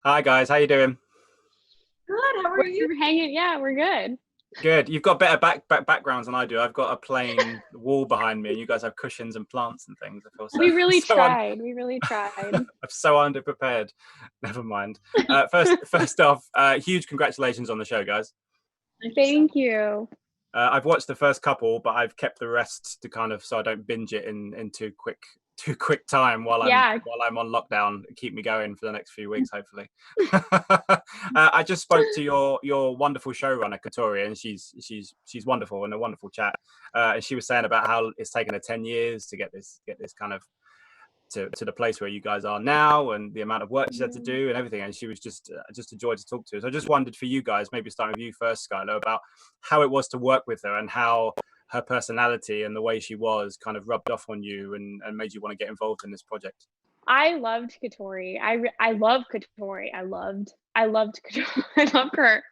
Hi guys, how you doing? Good. How are you? We're hanging. Yeah, we're good. Good. You've got better backgrounds than I do. I've got a plain wall behind me, and you guys have cushions and plants and things. I feel so We really so un- tried. We really tried. I'm so underprepared. Never mind. First off, huge congratulations on the show, guys. Thank you. I've watched the first couple, but I've kept the rest to kind of so I don't binge it in too quick time while I'm on lockdown. Keep me going for the next few weeks, hopefully. I just spoke to your wonderful showrunner Katori, and she's wonderful and a wonderful chat. And she was saying about how it's taken her 10 years to get this kind of to the place where you guys are now, and the amount of work she's had to do and everything. And she was just a joy to talk to. So I just wondered for you guys, maybe starting with you first, Skyler, about how it was to work with her and how her personality and the way she was kind of rubbed off on you and made you want to get involved in this project. I loved Katori. I love Katori. I loved Katori. I love her.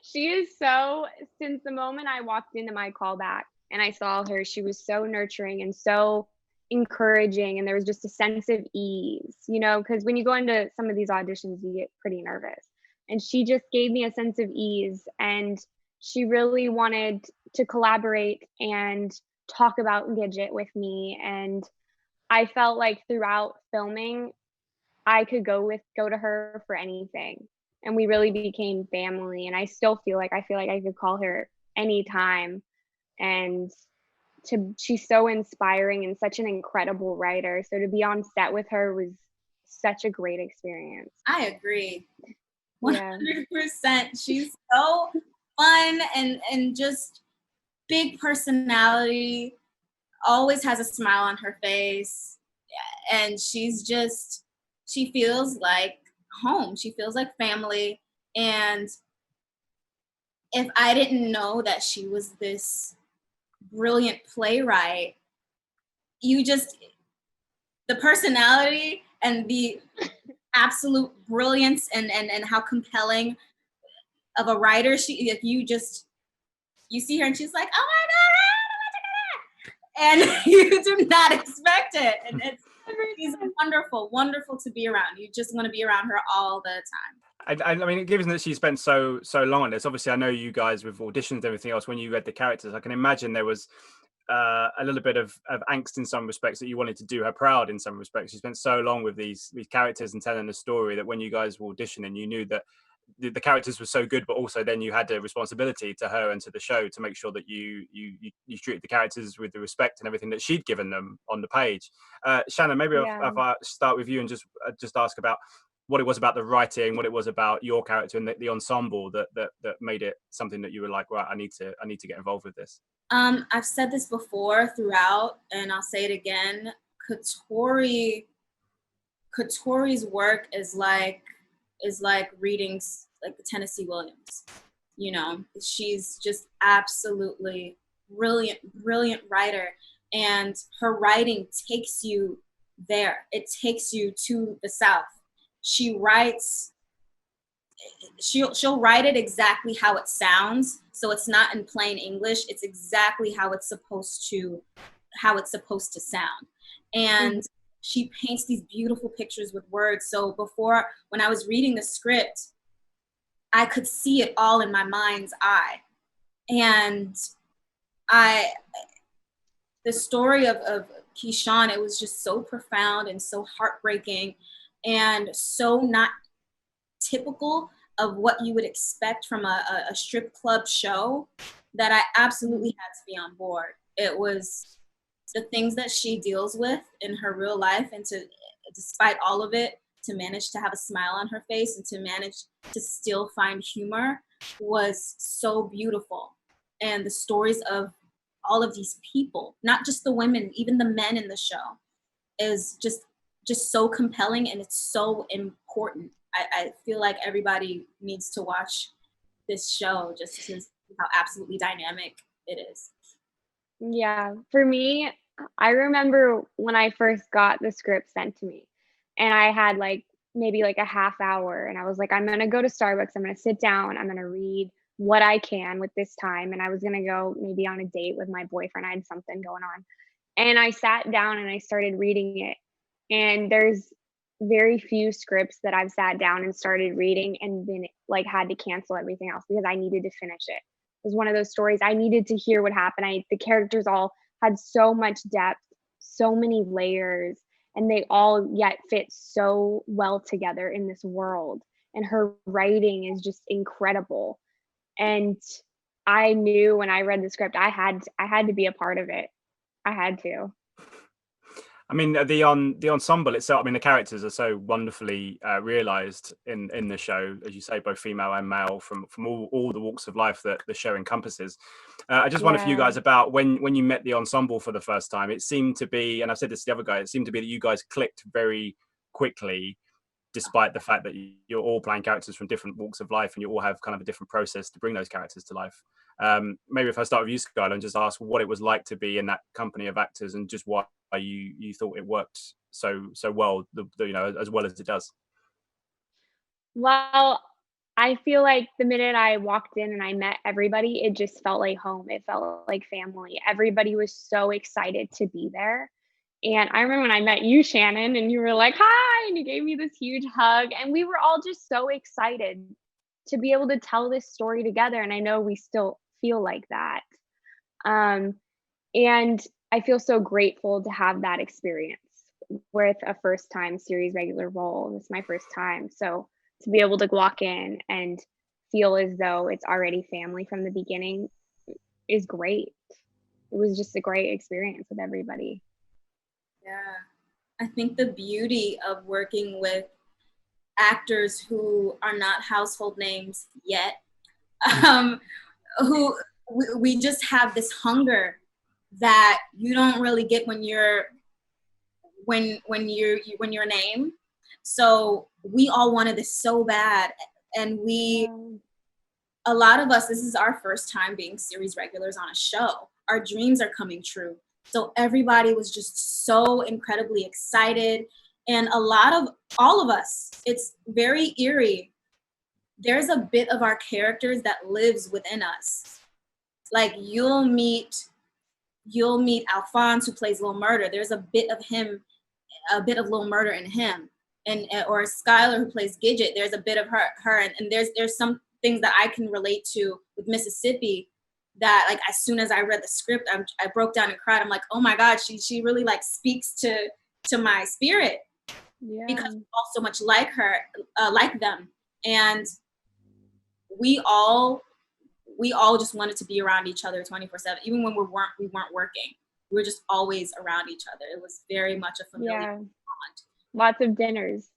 She is so, since the moment I walked into my callback and I saw her, she was so nurturing and so encouraging, and there was just a sense of ease, because when you go into some of these auditions, you get pretty nervous. And she just gave me a sense of ease, and she really wanted to collaborate and talk about Gidget with me. And I felt like throughout filming, I could go to her for anything. And we really became family. And I still feel like I could call her anytime. And she's so inspiring and such an incredible writer. So to be on set with her was such a great experience. I agree. 100%. She's so fun and just big personality, always has a smile on her face. And she feels like home. She feels like family. And if I didn't know that she was this brilliant playwright, the personality and the absolute brilliance and how compelling of a writer you see her and she's like, oh my god, and you do not expect it, and she's wonderful to be around. You just want to be around her all the time. I mean, given that she spent so long on this, obviously I know you guys with auditions and everything else, when you read the characters, I can imagine there was a little bit of angst in some respects, that you wanted to do her proud in some respects. She spent so long with these characters and telling the story, that when you guys were auditioning, you knew that the characters were so good, but also then you had a responsibility to her and to the show to make sure that you treated the characters with the respect and everything that she'd given them on the page. Shannon, maybe if I start with you and just ask about what it was about the writing, what it was about your character and the ensemble that made it something that you were like, right, I need to get involved with this. I've said this before throughout, and I'll say it again. Katori's work is like reading like the Tennessee Williams. She's just absolutely brilliant writer, and her writing takes you there. It takes you to the South. She'll write it exactly how it sounds, so it's not in plain English. It's exactly how it's supposed to sound. And she paints these beautiful pictures with words. So before, when I was reading the script, I could see it all in my mind's eye. And the story of Keyshawn, it was just so profound and so heartbreaking and so not typical of what you would expect from a strip club show, that I absolutely had to be on board. It was the things that she deals with in her real life, and despite all of it, to manage to have a smile on her face and to manage to still find humor was so beautiful. And the stories of all of these people, not just the women, even the men in the show, is just so compelling, and it's so important. I feel like everybody needs to watch this show just to see how absolutely dynamic it is. Yeah, for me, I remember when I first got the script sent to me, and I had maybe a half hour, and I was like, I'm gonna go to Starbucks, I'm gonna sit down, I'm gonna read what I can with this time, and I was gonna go maybe on a date with my boyfriend. I had something going on, and I sat down and I started reading it, and there's very few scripts that I've sat down and started reading and been like had to cancel everything else because I needed to finish it. It was one of those stories I needed to hear what happened. The characters all had so much depth, so many layers, and they all yet fit so well together in this world. And her writing is just incredible. And I knew when I read the script, I had to be a part of it. I had to. I mean, the ensemble itself, I mean, the characters are so wonderfully realized in the show, as you say, both female and male, from all the walks of life that the show encompasses. I just wonder for you guys about when you met the ensemble for the first time. It seemed to be, and I've said this to the other guy, it seemed to be that you guys clicked very quickly, despite the fact that you're all playing characters from different walks of life and you all have kind of a different process to bring those characters to life. Maybe if I start with you, Skyler, and just ask what it was like to be in that company of actors and just why you thought it worked so well, as well as it does. Well, I feel like the minute I walked in and I met everybody, it just felt like home. It felt like family. Everybody was so excited to be there. And I remember when I met you, Shannon, and you were like, hi, and you gave me this huge hug. And we were all just so excited to be able to tell this story together. And I know we still feel like that. And I feel so grateful to have that experience with a first time series regular role. This is my first time. So to be able to walk in and feel as though it's already family from the beginning is great. It was just a great experience with everybody. Yeah, I think the beauty of working with actors who are not household names yet, who we just have this hunger that you don't really get when you're a name. So we all wanted this so bad, and a lot of us, this is our first time being series regulars on a show. Our dreams are coming true. So everybody was just so incredibly excited. And all of us, it's very eerie. There's a bit of our characters that lives within us. Like you'll meet Alphonse, who plays Lil Murda. There's a bit of him, a bit of Lil Murda in him. Or Skyler, who plays Gidget, there's a bit of her. And there's some things that I can relate to with Mississippi that, like, as soon as I read the script, I broke down and cried. I'm like, oh my God, she really like speaks to my spirit. Yeah. Because we're all so much like her, like them. And we all just wanted to be around each other 24/7, even when we weren't working. We were just always around each other. It was very much a familiar bond. Lots of dinners.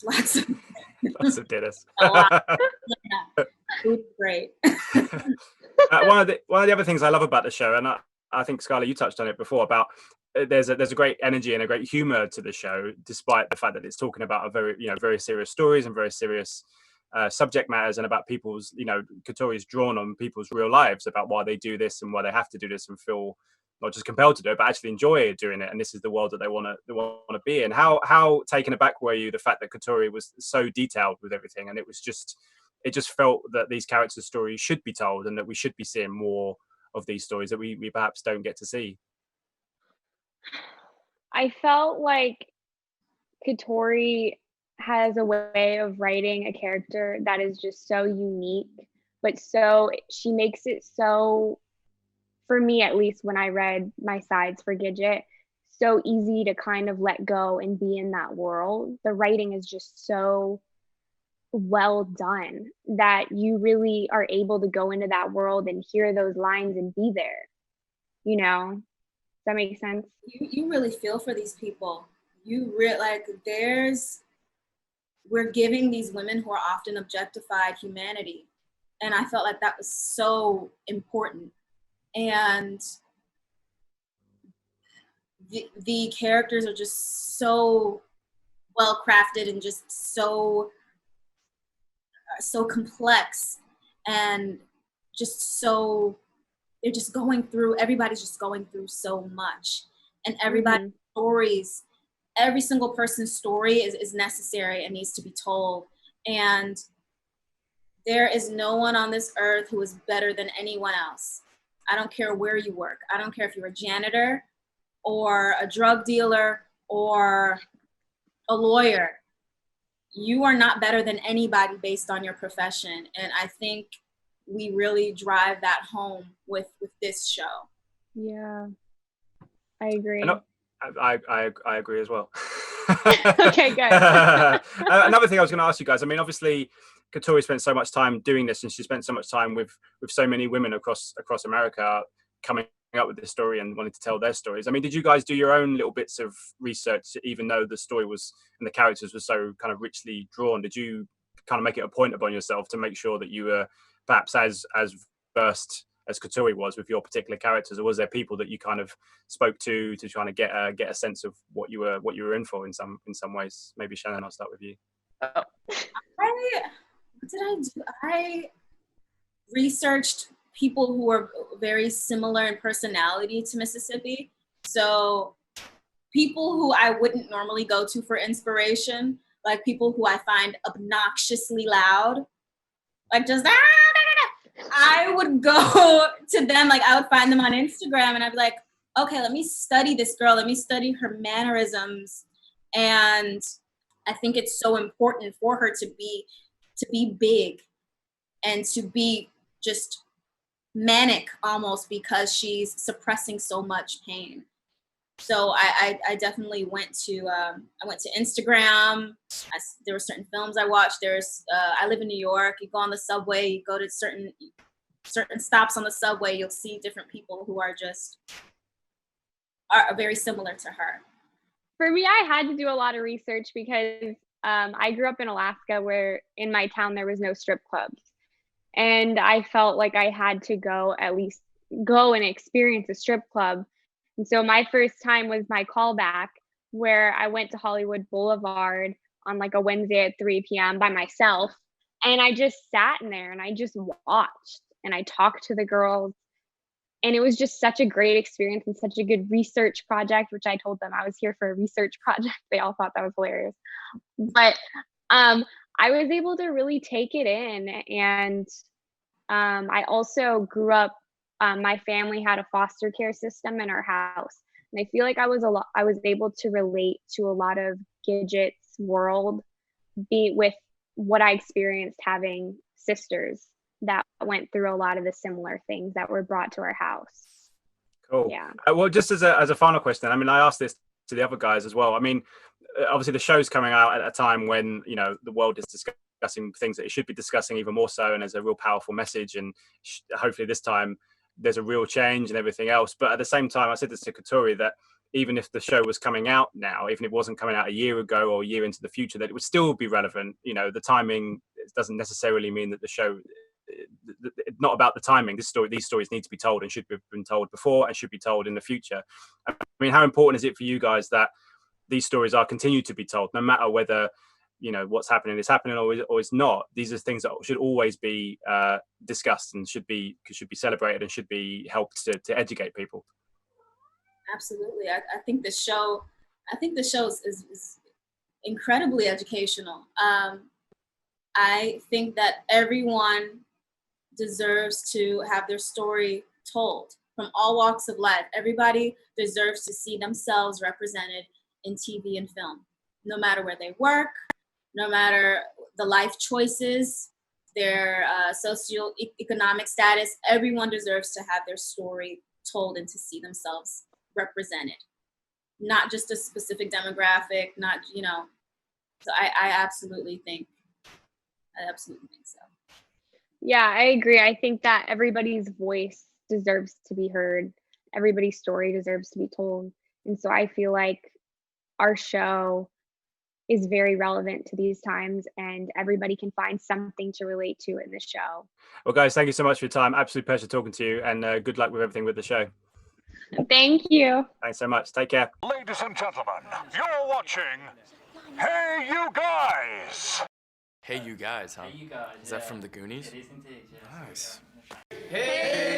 Lots of dinners. A lot. Yeah. It was great. One of the other things I love about the show, and I think Skyler, you touched on it before, about there's a great energy and a great humor to the show, despite the fact that it's talking about very serious stories and very serious subject matters, and about people's, Katori's drawn on people's real lives about why they do this and why they have to do this and feel not just compelled to do it, but actually enjoy doing it. And this is the world that they want to be in. How taken aback were you the fact that Katori was so detailed with everything, and it just felt that these characters' stories should be told, and that we should be seeing more of these stories that we perhaps don't get to see? I felt like Katori has a way of writing a character that is just so unique, but she makes it so, for me at least, when I read my sides for Gidget, so easy to kind of let go and be in that world. The writing is just so well done that you really are able to go into that world and hear those lines and be there. Does that make sense? You really feel for these people. We're giving these women who are often objectified humanity. And I felt like that was so important. And the characters are just so well crafted and just so complex, and just so everybody's just going through so much, and everybody's stories, every single person's story is necessary and needs to be told. And there is no one on this earth who is better than anyone else. I don't care where you work. I don't care if you're a janitor or a drug dealer or a lawyer. you are not better than anybody based on your profession. And I think we really drive that home with this show. Yeah, I agree. I agree as well. Okay, good. Another thing I was going to ask you guys, I mean, obviously Katori spent so much time doing this, and she spent so much time with so many women across America coming up with this story and wanting to tell their stories. I mean, did you guys do your own little bits of research, even though the story was and the characters were so kind of richly drawn? Did you kind of make it a point upon yourself to make sure that you were perhaps as versed as Katori was with your particular characters, or was there people that you kind of spoke to trying to get a sense of what you were in for in some ways? Maybe Shannon, I'll start with you. What did I do? I researched people who were very similar in personality to Mississippi. So people who I wouldn't normally go to for inspiration, like people who I find obnoxiously loud, like just I would go to them, like I would find them on Instagram and I'd be like, okay, let me study this girl, let me study her mannerisms. And I think it's so important for her to be big and to be just manic almost, because she's suppressing so much pain. So I definitely went to Instagram. There were certain films I watched. I live in New York. You go on the subway, you go to certain stops on the subway, you'll see different people who are very similar to her. For me, I had to do a lot of research because I grew up in Alaska, where in my town there was no strip clubs. And I felt like I had to at least go and experience a strip club. And so my first time was my callback, where I went to Hollywood Boulevard on like a Wednesday at 3 p.m. by myself. And I just sat in there and I just watched and I talked to the girls. And it was just such a great experience and such a good research project, which I told them I was here for a research project. They all thought that was hilarious. But I was able to really take it in. And I also grew up, my family had a foster care system in our house. And I feel like I was able to relate to a lot of Gidget's world, with what I experienced having sisters that went through a lot of the similar things that were brought to our house. Cool. Yeah. Well, just as a final question, I mean, I asked this to the other guys as well. I mean, obviously the show's coming out at a time when, you know, the world is discussing things that it should be discussing even more so, and there's a real powerful message, and hopefully this time there's a real change and everything else. But at the same time, I said this to Katori, that even if the show was coming out now, even if it wasn't coming out a year ago or a year into the future, that it would still be relevant. You know, the timing doesn't necessarily mean that the show, it's not about the timing. These stories need to be told and should have been told before and should be told in the future. I mean, how important is it for you guys that these stories are continued to be told, no matter whether, you know, what's happening is happening or is not? These are things that should always be discussed and should be celebrated and should be helped to educate people. Absolutely. I think the show is incredibly educational. I think that everyone deserves to have their story told from all walks of life. Everybody deserves to see themselves represented in TV and film, no matter where they work, no matter the life choices, their socioeconomic status. Everyone deserves to have their story told and to see themselves represented, not just a specific demographic, not, you know. So I absolutely think so. Yeah, I agree. I think that everybody's voice deserves to be heard. Everybody's story deserves to be told. And so I feel like our show is very relevant to these times, and everybody can find something to relate to in this show. Well, guys, thank you so much for your time. Absolute pleasure talking to you, and good luck with everything with the show. Thank you. Thanks so much. Take care. Ladies and gentlemen, you're watching Hey You Guys. Hey You Guys, huh? Hey You Guys. Is that from the Goonies? It is indeed, yes. Nice. Hey